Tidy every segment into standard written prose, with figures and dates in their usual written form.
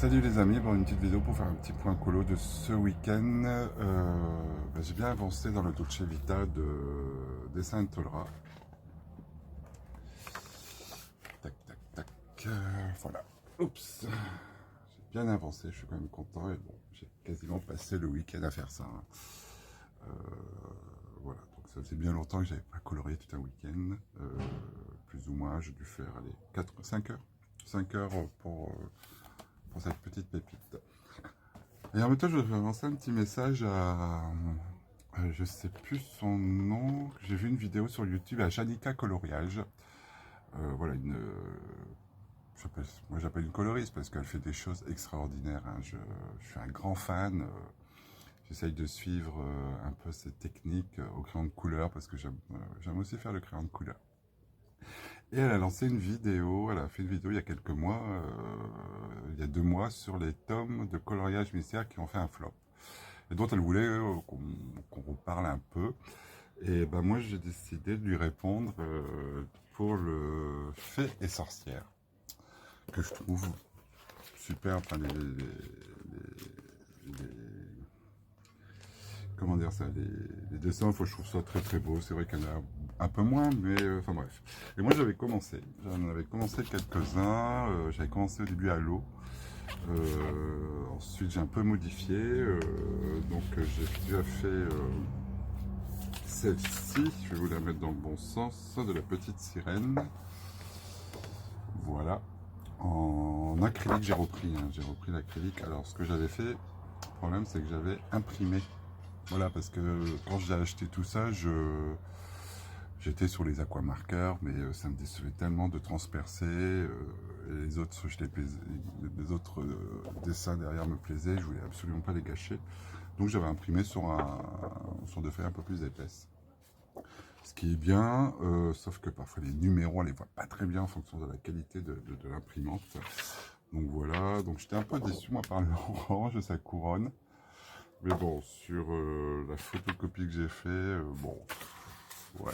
Salut les amis, bon, une petite vidéo pour faire un petit point colo de ce week-end. J'ai bien avancé dans le Dolce Vita de Dessin Tolra. Tac, tac, tac. Voilà. Oups. J'ai bien avancé, je suis quand même content. Et bon, j'ai quasiment passé le week-end à faire ça. Voilà, donc ça faisait bien longtemps que j'avais pas coloré tout un week-end. Plus ou moins, j'ai dû faire allez, 5 heures. 5 heures pour cette petite pépite. Et en même temps, je vais lancer un petit message à je sais plus son nom. J'ai vu une vidéo sur YouTube à Janica Coloriage. Voilà, moi j'appelle une coloriste parce qu'elle fait des choses extraordinaires. Hein. Je suis un grand fan. J'essaye de suivre un peu ses techniques au crayon de couleur parce que j'aime aussi faire le crayon de couleur. Et elle a lancé une vidéo, elle a fait une vidéo il y a quelques mois, il y a 2 mois, sur les tomes de coloriage mystère qui ont fait un flop. Et dont elle voulait qu'on reparle un peu. Et ben moi j'ai décidé de lui répondre pour le Fée et sorcière, que je trouve super. Enfin, comment dire ça, les dessins, je trouve ça très très beau. C'est vrai qu'elle a un peu moins, mais enfin bref. Et moi j'en avais commencé quelques-uns. J'avais commencé au début à l'eau. Ensuite j'ai un peu modifié. Donc j'ai déjà fait celle-ci. Je vais vous la mettre dans le bon sens, de la petite sirène. Voilà. En acrylique j'ai repris. Hein, j'ai repris l'acrylique. Alors ce que j'avais fait, le problème c'est que j'avais imprimé. Voilà, parce que quand j'ai acheté tout ça, j'étais sur les aquamarqueurs, mais ça me décevait tellement de transpercer. Et les autres, les autres dessins derrière me plaisaient, je voulais absolument pas les gâcher. Donc j'avais imprimé sur des feuilles un peu plus épaisses. Ce qui est bien, sauf que parfois les numéros, on les voit pas très bien en fonction de la qualité de l'imprimante. Donc voilà, donc j'étais un peu déçu moi par le orange de sa couronne. Mais bon, sur la photocopie que j'ai fait, bon, ouais.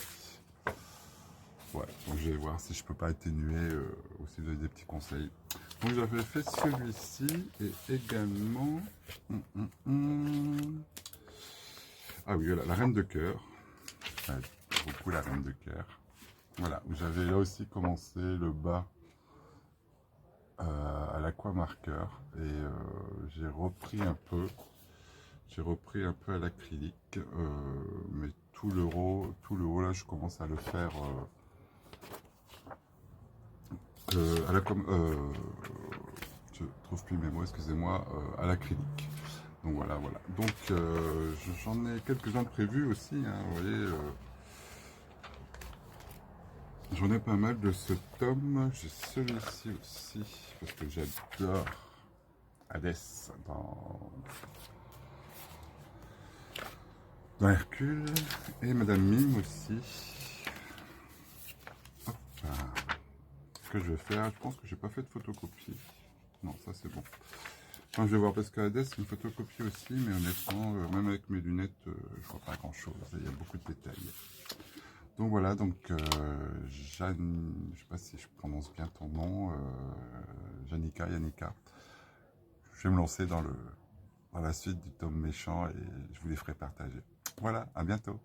Ouais, donc je vais voir si je peux pas atténuer ou si vous avez des petits conseils. Donc j'avais fait celui-ci et également... Ah oui, voilà, la reine de cœur. Ouais, beaucoup la reine de cœur. Voilà, où j'avais là aussi commencé le bas à l'aquamarqueur et j'ai repris un peu. J'ai repris un peu à l'acrylique, mais tout le haut là, je commence à le faire à la je trouve plus mes mots, excusez-moi, à l'acrylique. Donc voilà, voilà. Donc j'en ai quelques-uns prévus aussi, hein, vous voyez. J'en ai pas mal de ce tome. J'ai celui-ci aussi, parce que j'adore Hadès dans Hercule. Et Madame Mime aussi. Hop là. Ce que je vais faire, je pense que j'ai pas fait de photocopie. Non, ça c'est bon. Enfin, je vais voir parce qu'à Hadès, c'est une photocopie aussi, mais honnêtement, même avec mes lunettes, je vois pas grand chose. Il y a beaucoup de détails. Donc voilà, donc Jeanne, je sais pas si je prononce bien ton nom, Yannicka. Je vais me lancer dans la suite du tome méchant et je vous les ferai partager. Voilà, à bientôt.